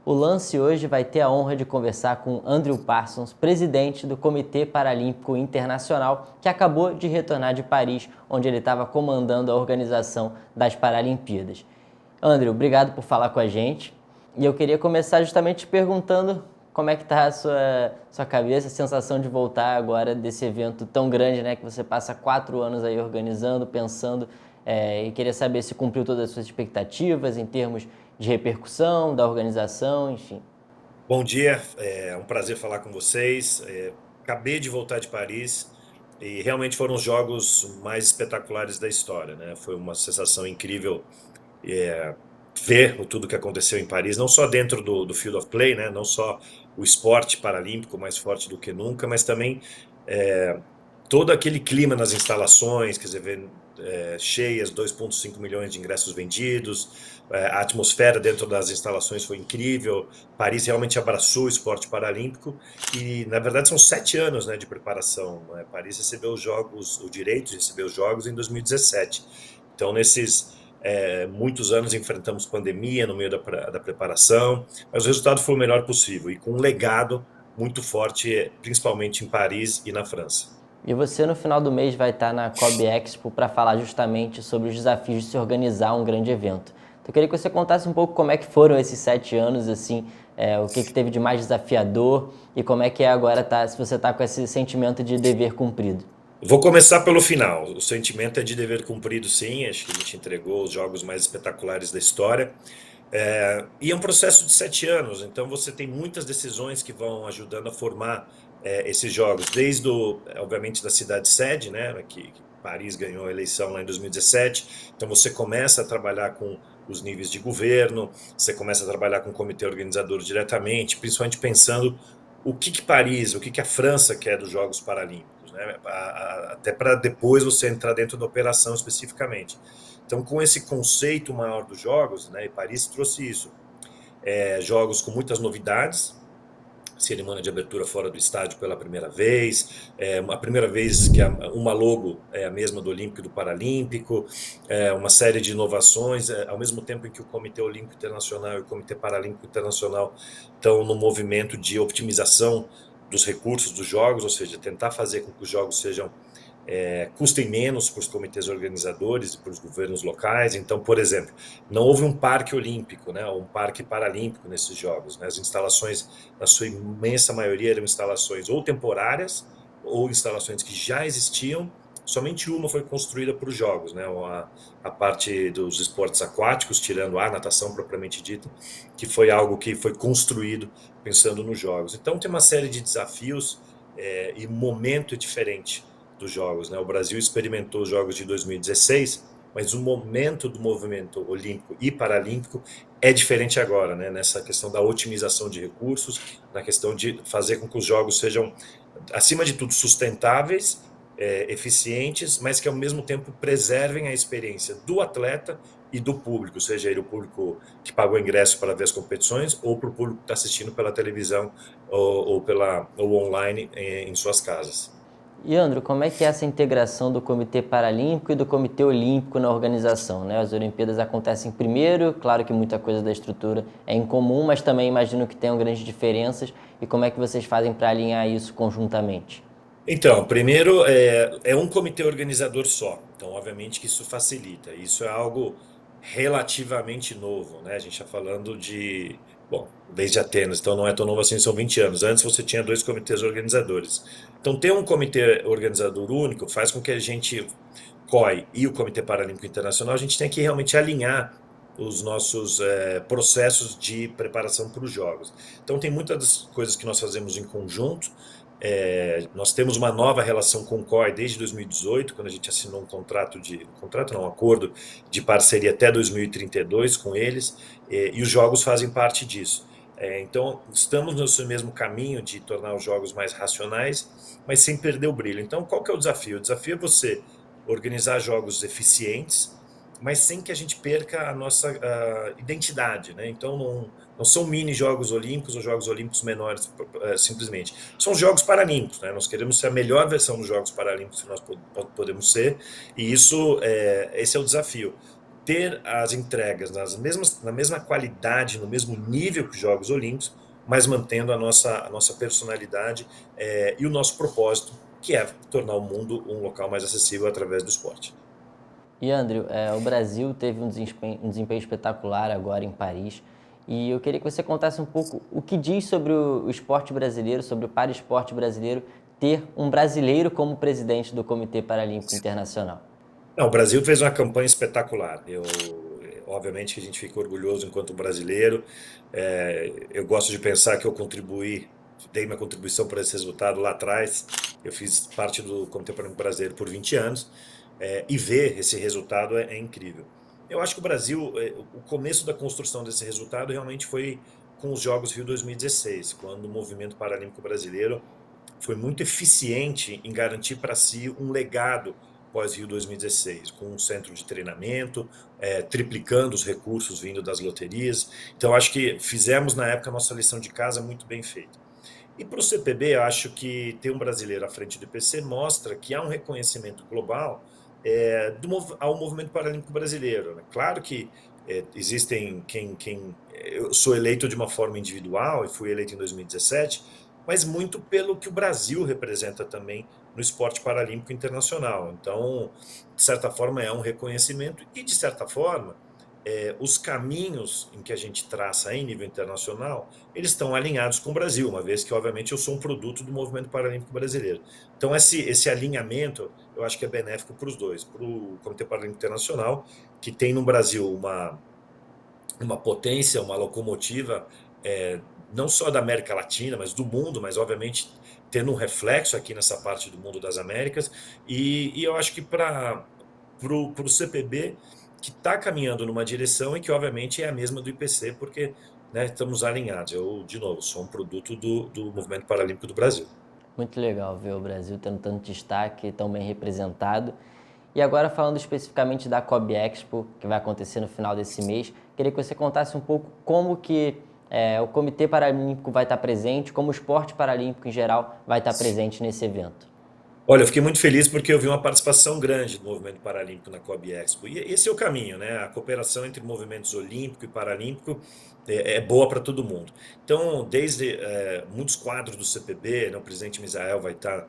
O Lance hoje vai ter a honra de conversar com Andrew Parsons, presidente do Comitê Paralímpico Internacional, que acabou de retornar de Paris, onde ele estava comandando a organização das Paralimpíadas. Andrew, obrigado por falar com a gente. E eu queria começar justamente te perguntando como é que está a sua cabeça, a sensação de voltar agora desse evento tão grande, né, que você passa 4 anos aí organizando, pensando, e queria saber se cumpriu todas as suas expectativas em termos de repercussão, da organização, enfim. Bom dia, é um prazer falar com vocês. Acabei de voltar de Paris e realmente foram os jogos mais espetaculares da história, né? Foi uma sensação incrível ver tudo que aconteceu em Paris, não só dentro do Field of Play, né? Não só o esporte paralímpico mais forte do que nunca, mas também é, todo aquele clima nas instalações, quer dizer, cheias, 2,5 milhões de ingressos vendidos, a atmosfera dentro das instalações foi incrível. Paris realmente abraçou o esporte paralímpico e, na verdade, são 7 anos, né, de preparação, né? Paris recebeu os jogos, o direito de receber os jogos em 2017. Então, nesses muitos anos enfrentamos pandemia no meio da preparação, mas o resultado foi o melhor possível e com um legado muito forte, principalmente em Paris e na França. E você no final do mês vai estar na Kobe Expo para falar justamente sobre os desafios de se organizar um grande evento. Então eu queria que você contasse um pouco como é que foram esses 7 anos, assim, o que teve de mais desafiador e como é que é agora se você está com esse sentimento de dever cumprido. Vou começar pelo final. O sentimento é de dever cumprido, sim. Acho que a gente entregou os jogos mais espetaculares da história. E é um processo de 7 anos, então você tem muitas decisões que vão ajudando a formar esses jogos, desde, obviamente, da cidade-sede, né, que Paris ganhou a eleição lá em 2017, então você começa a trabalhar com os níveis de governo, você começa a trabalhar com o comitê organizador diretamente, principalmente pensando o que Paris, o que a França quer dos Jogos Paralímpicos, né, até para depois você entrar dentro da operação especificamente. Então, com esse conceito maior dos jogos, né, e Paris trouxe isso, jogos com muitas novidades, cerimônia de abertura fora do estádio pela primeira vez, a primeira vez que uma logo é a mesma do Olímpico e do Paralímpico, uma série de inovações, ao mesmo tempo em que o Comitê Olímpico Internacional e o Comitê Paralímpico Internacional estão no movimento de optimização dos recursos dos jogos, ou seja, tentar fazer com que os jogos sejam custem menos para os comitês organizadores e para os governos locais. Então, por exemplo, não houve um parque olímpico, né, ou um parque paralímpico nesses jogos, né? As instalações, na sua imensa maioria, eram instalações ou temporárias ou instalações que já existiam. Somente uma foi construída para os jogos, né? A parte dos esportes aquáticos, tirando a natação propriamente dita, que foi algo que foi construído pensando nos jogos. Então, tem uma série de desafios e momento diferente dos jogos, né? O Brasil experimentou os jogos de 2016, mas o momento do movimento olímpico e paralímpico é diferente agora, né? Nessa questão da otimização de recursos, na questão de fazer com que os jogos sejam, acima de tudo, sustentáveis, eficientes, mas que ao mesmo tempo preservem a experiência do atleta e do público, seja ele o público que pagou ingresso para ver as competições ou para o público que está assistindo pela televisão ou online em suas casas. E Andrew, como é que é essa integração do Comitê Paralímpico e do Comitê Olímpico na organização, né? As Olimpíadas acontecem primeiro, claro que muita coisa da estrutura é em comum, mas também imagino que tenham grandes diferenças. E como é que vocês fazem para alinhar isso conjuntamente? Então, primeiro, é um comitê organizador só. Então, obviamente que isso facilita. Isso é algo relativamente novo, né? A gente está falando de, bom, desde Atenas, então não é tão novo assim, são 20 anos. Antes você tinha dois comitês organizadores. Então, ter um comitê organizador único faz com que a gente, COI e o Comitê Paralímpico Internacional, a gente tenha que realmente alinhar os nossos processos de preparação para os Jogos. Então, tem muitas das coisas que nós fazemos em conjunto. Nós temos uma nova relação com o COI desde 2018, quando a gente assinou um acordo de parceria até 2032 com eles, e os jogos fazem parte disso. Então, estamos nesse mesmo caminho de tornar os jogos mais racionais, mas sem perder o brilho. Então, qual que é o desafio? O desafio é você organizar jogos eficientes, mas sem que a gente perca a nossa identidade, né? Então, não são mini jogos olímpicos ou jogos olímpicos menores, simplesmente. São jogos paralímpicos, né? Nós queremos ser a melhor versão dos jogos paralímpicos que nós podemos ser, e esse é o desafio. ter as entregas na mesma qualidade, no mesmo nível que os Jogos Olímpicos, mas mantendo a nossa personalidade e o nosso propósito, que é tornar o mundo um local mais acessível através do esporte. E Andrew, o Brasil teve um desempenho espetacular agora em Paris. E eu queria que você contasse um pouco o que diz sobre o esporte brasileiro, sobre o paraesporte brasileiro, ter um brasileiro como presidente do Comitê Paralímpico Internacional. Não, o Brasil fez uma campanha espetacular. Obviamente que a gente fica orgulhoso enquanto brasileiro. Eu gosto de pensar que eu contribuí, dei minha contribuição para esse resultado lá atrás. Eu fiz parte do Comitê Paralímpico Brasileiro por 20 anos, e ver esse resultado é incrível. Eu acho que o Brasil, o começo da construção desse resultado realmente foi com os Jogos Rio 2016, quando o movimento paralímpico brasileiro foi muito eficiente em garantir para si um legado pós-Rio 2016, com um centro de treinamento, triplicando os recursos vindo das loterias. Então, acho que fizemos na época a nossa lição de casa muito bem feita. E para o CPB, eu acho que ter um brasileiro à frente do IPC mostra que há um reconhecimento global ao movimento paralímpico brasileiro, né? Claro que existem eu sou eleito de uma forma individual e fui eleito em 2017, mas muito pelo que o Brasil representa também no esporte paralímpico internacional. Então, de certa forma, é um reconhecimento e, de certa forma, os caminhos em que a gente traça em nível internacional, eles estão alinhados com o Brasil, uma vez que, obviamente, eu sou um produto do movimento paralímpico brasileiro. Então, esse alinhamento, eu acho que é benéfico para os dois, para o Comitê Paralímpico Internacional, que tem no Brasil uma potência, uma locomotiva, não só da América Latina, mas do mundo, mas obviamente tendo um reflexo aqui nessa parte do mundo das Américas, e eu acho que para o CPB, que está caminhando numa direção e que obviamente é a mesma do IPC, porque, né, estamos alinhados. Eu, de novo, sou um produto do Movimento Paralímpico do Brasil. Muito legal ver o Brasil tendo tanto destaque, tão bem representado. E agora falando especificamente da COB Expo, que vai acontecer no final desse mês, queria que você contasse um pouco como que o Comitê Paralímpico vai estar presente, como o esporte paralímpico em geral vai estar presente nesse evento. Olha, eu fiquei muito feliz porque eu vi uma participação grande do movimento paralímpico na COB Expo. E esse é o caminho, né? A cooperação entre movimentos olímpico e paralímpico é boa para todo mundo. Então, desde muitos quadros do CPB, né, o presidente Misael vai estar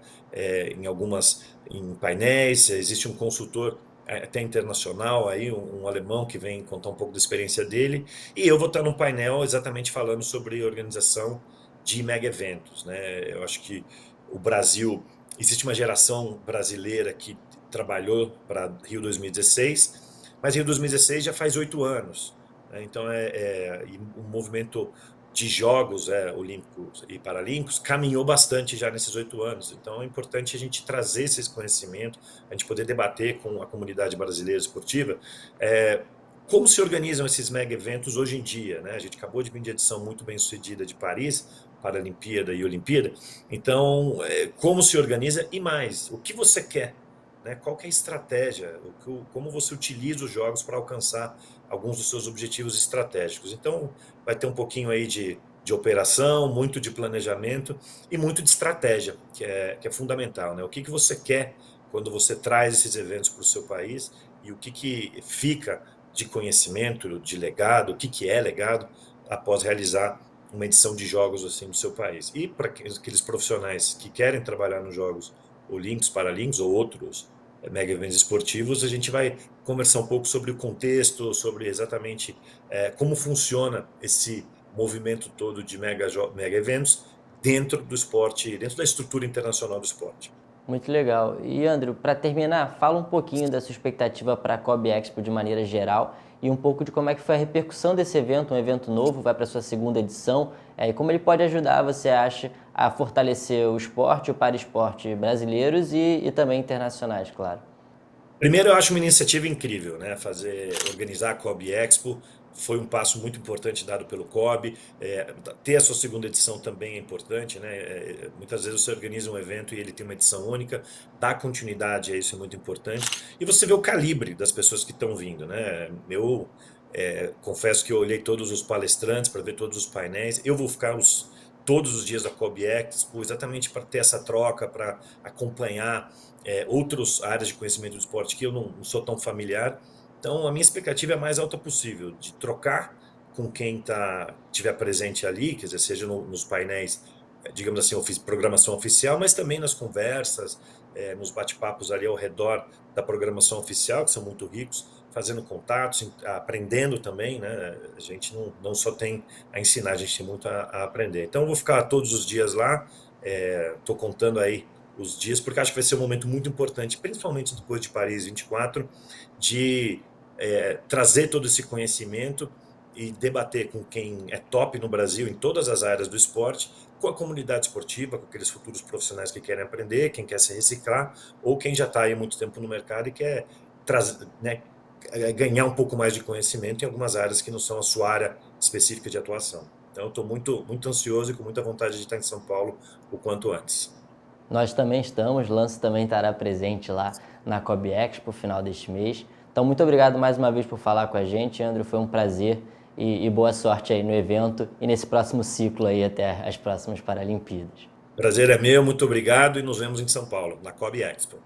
em painéis, existe um consultor até internacional aí, um alemão que vem contar um pouco da experiência dele, e eu vou estar num painel exatamente falando sobre organização de mega eventos, né? Eu acho que o Brasil existe uma geração brasileira que trabalhou para Rio 2016, mas Rio 2016 já faz 8 anos, né? Então, e o movimento de Jogos Olímpicos e Paralímpicos caminhou bastante já nesses 8 anos. Então, é importante a gente trazer esse conhecimento, a gente poder debater com a comunidade brasileira esportiva como se organizam esses mega eventos hoje em dia, né? A gente acabou de vir de edição muito bem sucedida de Paris, Paralimpíada e Olimpíada. Então, como se organiza e mais, o que você quer, né? Qual que é a estratégia, como você utiliza os jogos para alcançar alguns dos seus objetivos estratégicos. Então, vai ter um pouquinho aí de operação, muito de planejamento e muito de estratégia, que é fundamental, né? O que você quer quando você traz esses eventos para o seu país e o que fica de conhecimento, de legado, o que é legado após realizar uma edição de jogos assim do seu país. E para aqueles profissionais que querem trabalhar nos Jogos Olímpicos, Paralímpicos ou outros mega eventos esportivos, a gente vai conversar um pouco sobre o contexto, sobre exatamente como funciona esse movimento todo de mega eventos dentro do esporte, dentro da estrutura internacional do esporte. Muito legal. E, Andrew, para terminar, fala um pouquinho da sua expectativa para a COB Expo de maneira geral e um pouco de como é que foi a repercussão desse evento, um evento novo, vai para a sua segunda edição, e como ele pode ajudar, você acha, a fortalecer o esporte, o paraesporte brasileiros e também internacionais, claro. Primeiro, eu acho uma iniciativa incrível, né? Organizar a COB Expo foi um passo muito importante dado pelo COB. Ter a sua segunda edição também é importante, né? Muitas vezes você organiza um evento e ele tem uma edição única, dar continuidade a isso é muito importante. E você vê o calibre das pessoas que estão vindo, né? Eu confesso que eu olhei todos os palestrantes para ver todos os painéis. Eu vou ficar todos os dias da COB Expo exatamente para ter essa troca, para acompanhar outras áreas de conhecimento do esporte que eu não sou tão familiar. Então, a minha expectativa é a mais alta possível, de trocar com quem estiver presente ali, quer dizer, seja nos painéis, digamos assim, programação oficial, mas também nas conversas, nos bate-papos ali ao redor da programação oficial, que são muito ricos, fazendo contatos, aprendendo também, né? A gente não só tem a ensinar, a gente tem muito a aprender. Então, eu vou ficar todos os dias lá, estou contando aí os dias, porque acho que vai ser um momento muito importante, principalmente depois de Paris 24, de trazer todo esse conhecimento e debater com quem é top no Brasil em todas as áreas do esporte, com a comunidade esportiva, com aqueles futuros profissionais que querem aprender, quem quer se reciclar, ou quem já está aí há muito tempo no mercado e quer trazer, né, ganhar um pouco mais de conhecimento em algumas áreas que não são a sua área específica de atuação. Então, eu estou muito ansioso e com muita vontade de estar em São Paulo o quanto antes. Nós também estamos, Lance também estará presente lá na Kobe Expo, final deste mês. Então, muito obrigado mais uma vez por falar com a gente, Andrew, foi um prazer e boa sorte aí no evento e nesse próximo ciclo aí até as próximas Paralimpíadas. Prazer é meu, muito obrigado e nos vemos em São Paulo, na Kobe Expo.